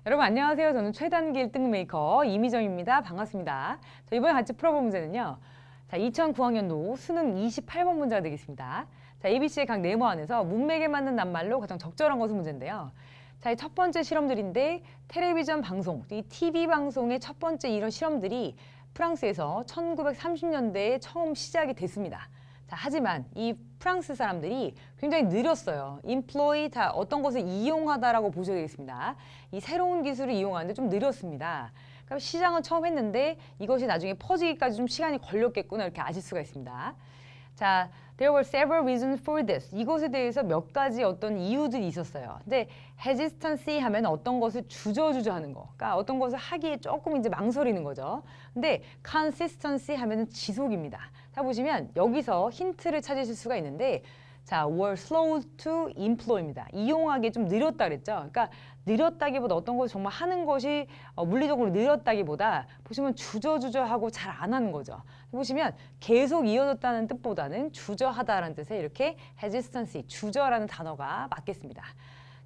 여러분 안녕하세요. 저는 최단기 1등 메이커 이미정입니다. 반갑습니다. 자, 이번에 같이 풀어볼 문제는요. 자, 2009학년도 수능 28번 문제가 되겠습니다. 자, ABC의 각 네모 안에서 문맥에 맞는 낱말로 가장 적절한 것은 문제인데요. 자, 이 첫 번째 실험들인데 텔레비전 방송, 이 TV 방송의 첫 번째 이런 실험들이 프랑스에서 1930년대에 처음 시작이 됐습니다. 자, 하지만 이 프랑스 사람들이 굉장히 느렸어요. employ 다 어떤 것을 이용하다라고 보셔야 되겠습니다. 이 새로운 기술을 이용하는데 좀 느렸습니다. 그러니까 시장은 처음 했는데 이것이 나중에 퍼지기까지 좀 시간이 걸렸겠구나 이렇게 아실 수가 있습니다. 자, there were several reasons for this. 이것에 대해서 몇 가지 어떤 이유들이 있었어요. 근데 hesitancy 하면 어떤 것을 주저주저 하는 거. 그러니까 어떤 것을 하기에 조금 이제 망설이는 거죠. 근데 consistency 하면은 지속입니다. 자, 보시면 여기서 힌트를 찾으실 수가 있는데 자, were slow to employ입니다. 이용하기 좀 느렸다 그랬죠. 그러니까 느렸다기보다 어떤 것을 정말 하는 것이 물리적으로 느렸다기보다 보시면 주저주저하고 잘 안 하는 거죠. 보시면 계속 이어졌다는 뜻보다는 주저하다라는 뜻에 이렇게 hesitancy, 주저라는 단어가 맞겠습니다.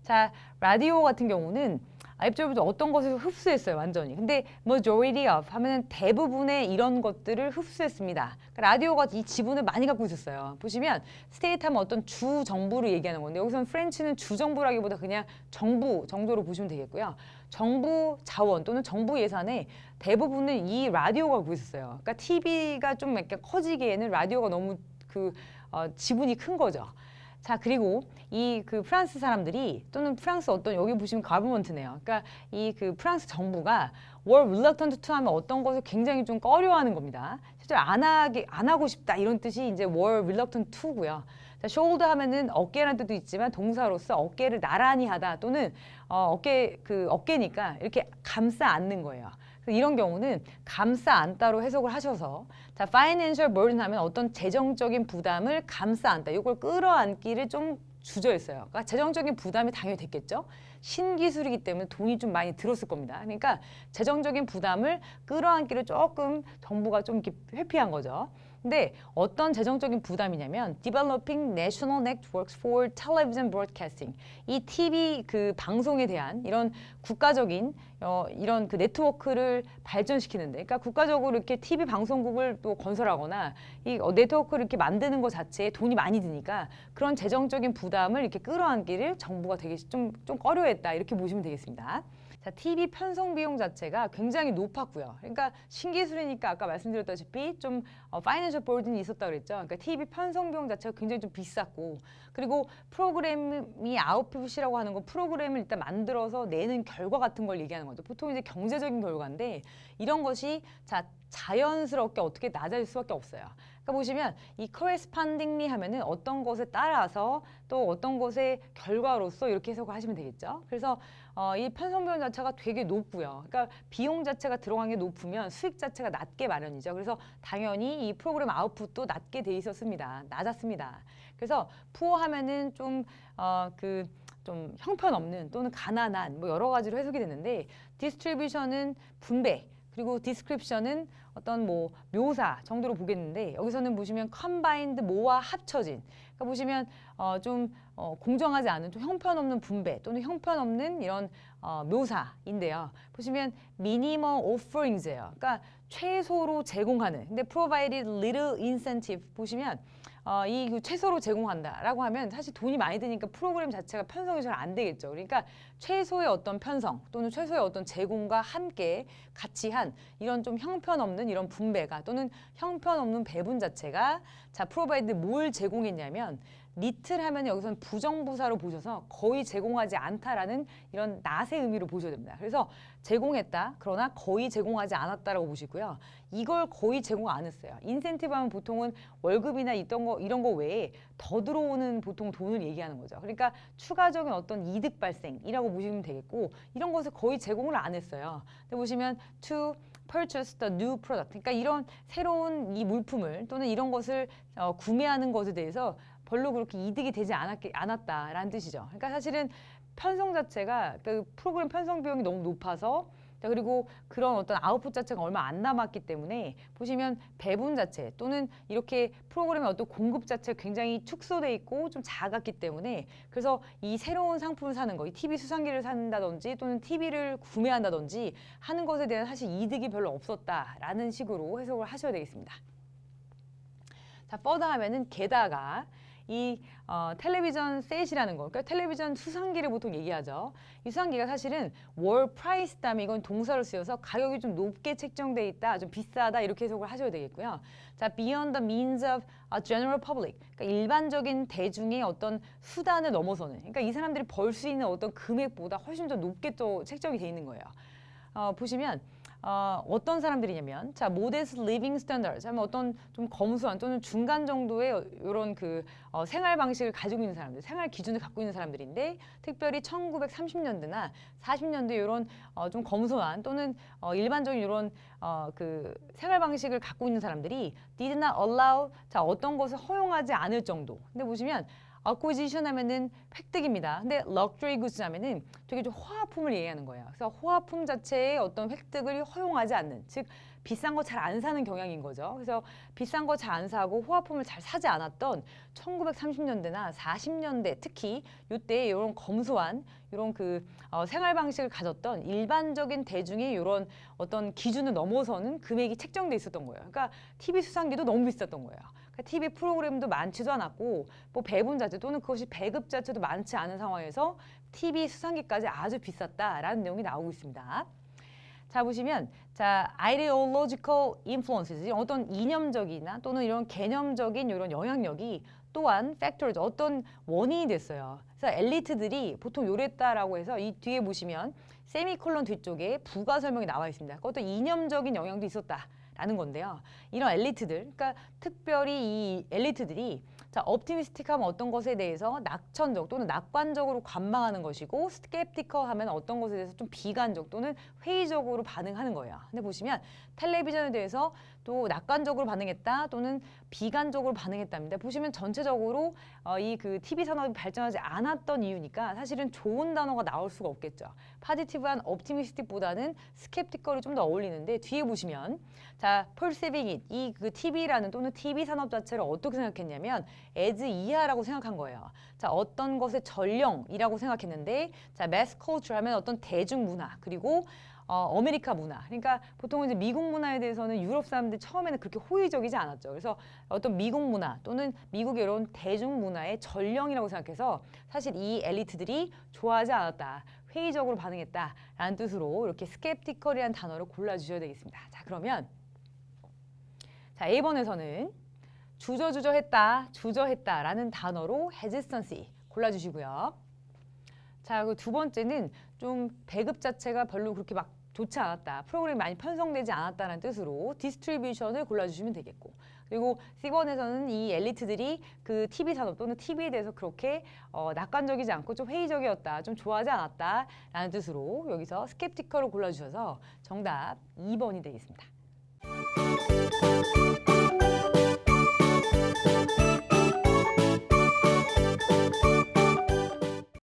자, 라디오 같은 경우는 앱조부터 어떤 것을 흡수했어요, 완전히. 근데 majority of 하면은 대부분의 이런 것들을 흡수했습니다. 그러니까 라디오가 이 지분을 많이 갖고 있었어요. 보시면 state 하면 어떤 주 정부를 얘기하는 건데 여기서는 프렌치는 주 정부라기보다 그냥 정부 정도로 보시면 되겠고요. 정부 자원 또는 정부 예산의 대부분을 이 라디오가 갖고 있었어요. 그러니까 TV가 좀 약간 커지기에는 라디오가 너무 지분이 큰 거죠. 자, 그리고 이 그 프랑스 사람들이 또는 프랑스 어떤 여기 보시면 가버먼트네요. 그러니까 이 그 프랑스 정부가 were reluctant to 하면 어떤 것을 굉장히 좀 꺼려하는 겁니다. 실제로 안 하고 싶다 이런 뜻이 이제 were reluctant to고요. 자, shoulder 하면은 어깨라는 뜻도 있지만 동사로서 어깨를 나란히 하다 또는 어깨니까 이렇게 감싸 안는 거예요. 이런 경우는 감싸 안다로 해석을 하셔서 자, financial burden 하면 어떤 재정적인 부담을 감싸 안다. 이걸 끌어안기를 좀 주저했어요. 그러니까 재정적인 부담이 당연히 됐겠죠. 신기술이기 때문에 돈이 좀 많이 들었을 겁니다. 그러니까 재정적인 부담을 끌어안기를 조금 정부가 좀 이렇게 회피한 거죠. 근데 어떤 재정적인 부담이냐면 developing national networks for television broadcasting. 이 TV 그 방송에 대한 이런 국가적인 이런 그 네트워크를 발전시키는데, 그러니까 국가적으로 이렇게 TV 방송국을 또 건설하거나 이 네트워크를 이렇게 만드는 것 자체에 돈이 많이 드니까 그런 재정적인 부담을 이렇게 끌어안기를 정부가 되게 좀 꺼려했다 이렇게 보시면 되겠습니다. 자, TV 편성 비용 자체가 굉장히 높았고요. 그러니까 신기술이니까 아까 말씀드렸다시피 좀 파이낸셜 버든이 있었다고 그랬죠. 그러니까 TV 편성 비용 자체가 굉장히 좀 비쌌고 그리고 프로그램이 아웃풋이라고 하는 거 프로그램을 일단 만들어서 내는 결과 같은 걸 얘기하는 거죠. 보통 이제 경제적인 결과인데 이런 것이 자연스럽게 어떻게 낮아질 수밖에 없어요. 그러니까 보시면 이 correspondingly 하면은 어떤 것에 따라서 또 어떤 것의 결과로서 이렇게 해석을 하시면 되겠죠. 그래서 이 편성 비용 자체가 되게 높고요. 그러니까 비용 자체가 들어간 게 높으면 수익 자체가 낮게 마련이죠. 그래서 당연히 이 프로그램 아웃풋도 낮게 돼 있었습니다. 낮았습니다. 그래서 poor 하면은 좀 형편없는 또는 가난한 뭐 여러 가지로 해석이 되는데 distribution은 분배 그리고 description은 어떤 뭐 묘사 정도로 보겠는데 여기서는 보시면 combined 뭐와 합쳐진 그러니까 보시면 공정하지 않은 좀 형편없는 분배 또는 형편없는 이런 묘사인데요. 보시면 minimum offerings예요. 그러니까 최소로 제공하는 근데 provided little incentive 보시면 이 최소로 제공한다라고 하면 사실 돈이 많이 드니까 프로그램 자체가 편성이 잘 안 되겠죠. 그러니까 최소의 어떤 편성 또는 최소의 어떤 제공과 함께 같이 한 이런 좀 형편없는 이런 분배가 또는 형편없는 배분 자체가 자, provide 뭘 제공했냐면 little 하면 여기서는 부정부사로 보셔서 거의 제공하지 않다라는 이런 낫의 의미로 보셔야 됩니다. 그래서 제공했다 그러나 거의 제공하지 않았다라고 보시고요. 이걸 거의 제공 안 했어요. 인센티브 하면 보통은 월급이나 이런 거 외에 더 들어오는 보통 돈을 얘기하는 거죠. 그러니까 추가적인 어떤 이득 발생이라고 보시면 되겠고 이런 것을 거의 제공을 안 했어요. 근데 보시면 to purchase the new product. 그러니까 이런 새로운 이 물품을 또는 이런 것을 구매하는 것에 대해서 별로 그렇게 이득이 되지 않았다라는 뜻이죠. 그러니까 사실은 편성 자체가 그 프로그램 편성 비용이 너무 높아서 자, 그리고 그런 어떤 아웃풋 자체가 얼마 안 남았기 때문에 보시면 배분 자체 또는 이렇게 프로그램의 어떤 공급 자체가 굉장히 축소돼 있고 좀 작았기 때문에 그래서 이 새로운 상품을 사는 거, 이 TV 수상기를 산다든지 또는 TV를 구매한다든지 하는 것에 대한 사실 이득이 별로 없었다라는 식으로 해석을 하셔야 되겠습니다. 자, further 하면은 게다가 이 텔레비전 셋이라는 거, 그러니까 텔레비전 수상기를 보통 얘기하죠. 이 수상기가 사실은 월 프라이스 다음에 이건 동사로 쓰여서 가격이 좀 높게 책정돼 있다, 좀 비싸다 이렇게 해석을 하셔야 되겠고요. 자, beyond the means of a general public, 그러니까 일반적인 대중의 어떤 수단을 넘어서는, 그러니까 이 사람들이 벌 수 있는 어떤 금액보다 훨씬 더 높게 또 책정이 돼 있는 거예요. 보시면. 어떤 사람들이냐면, 자, modest living standards 하면 어떤 좀 검소한 또는 중간 정도의 이런 그 생활 방식을 가지고 있는 사람들, 생활 기준을 갖고 있는 사람들인데, 특별히 1930년대나 40년대 이런 좀 검소한 또는 일반적인 이런 그 생활 방식을 갖고 있는 사람들이 did not allow, 자, 어떤 것을 허용하지 않을 정도. 근데 보시면 acquisition 하면은 획득입니다. 근데 luxury goods 하면은 되게 좀 호화품을 얘기하는 거예요. 그래서 호화품 자체의 어떤 획득을 허용하지 않는, 즉 비싼 거 잘 안 사는 경향인 거죠. 그래서 비싼 거 잘 안 사고 호화품을 잘 사지 않았던 1930년대나 40년대 특히 이때 이런 검소한 이런 그 생활 방식을 가졌던 일반적인 대중의 이런 어떤 기준을 넘어서는 금액이 책정돼 있었던 거예요. 그러니까 TV 수상기도 너무 비쌌던 거예요. 그러니까 TV 프로그램도 많지도 않았고 뭐 배분 자체 또는 그것이 배급 자체도 많지 않은 상황에서 TV 수상기까지 아주 비쌌다라는 내용이 나오고 있습니다. 자, 보시면 자, ideological influences, 어떤 이념적이나 또는 이런 개념적인 이런 영향력이 또한 factors, 어떤 원인이 됐어요. 그래서 엘리트들이 보통 요랬다라고 해서 이 뒤에 보시면 세미콜론 뒤쪽에 부가 설명이 나와 있습니다. 그것도 이념적인 영향도 있었다라는 건데요. 이런 엘리트들, 그러니까 특별히 이 엘리트들이 자, optimistic하면 어떤 것에 대해서 낙천적 또는 낙관적으로 관망하는 것이고 skeptical 하면 어떤 것에 대해서 좀 비관적 또는 회의적으로 반응하는 거예요. 근데 보시면 텔레비전에 대해서 또 낙관적으로 반응했다 또는 비관적으로 반응했답니다. 보시면 전체적으로 이 그 TV 산업이 발전하지 않았던 이유니까 사실은 좋은 단어가 나올 수가 없겠죠. 파지티브한 optimistic보다는 skeptical이 좀 더 어울리는데 뒤에 보시면 자, perceiving it, 이 그 TV라는 또는 TV 산업 자체를 어떻게 생각했냐면 as 이하라고 생각한 거예요. 자, 어떤 것의 전령이라고 생각했는데 자, mass culture 하면 어떤 대중문화 그리고 아메리카 문화. 그러니까 보통 이제 미국 문화에 대해서는 유럽 사람들이 처음에는 그렇게 호의적이지 않았죠. 그래서 어떤 미국 문화 또는 미국의 이런 대중 문화의 전령이라고 생각해서 사실 이 엘리트들이 좋아하지 않았다. 회의적으로 반응했다라는 뜻으로 이렇게 skeptical이라는 단어를 골라주셔야 되겠습니다. 자, 그러면 자, A번에서는 주저했다라는 단어로 hesitancy 골라주시고요. 자, 그 두 번째는 좀 배급 자체가 별로 그렇게 막 좋지 않았다. 프로그램이 많이 편성되지 않았다는 뜻으로 디스트리뷰션을 골라주시면 되겠고. 그리고 C번에서는 이 엘리트들이 그 TV 산업 또는 TV에 대해서 그렇게 낙관적이지 않고 좀 회의적이었다. 좀 좋아하지 않았다라는 뜻으로 여기서 스캡티컬을 골라주셔서 정답 2번이 되겠습니다.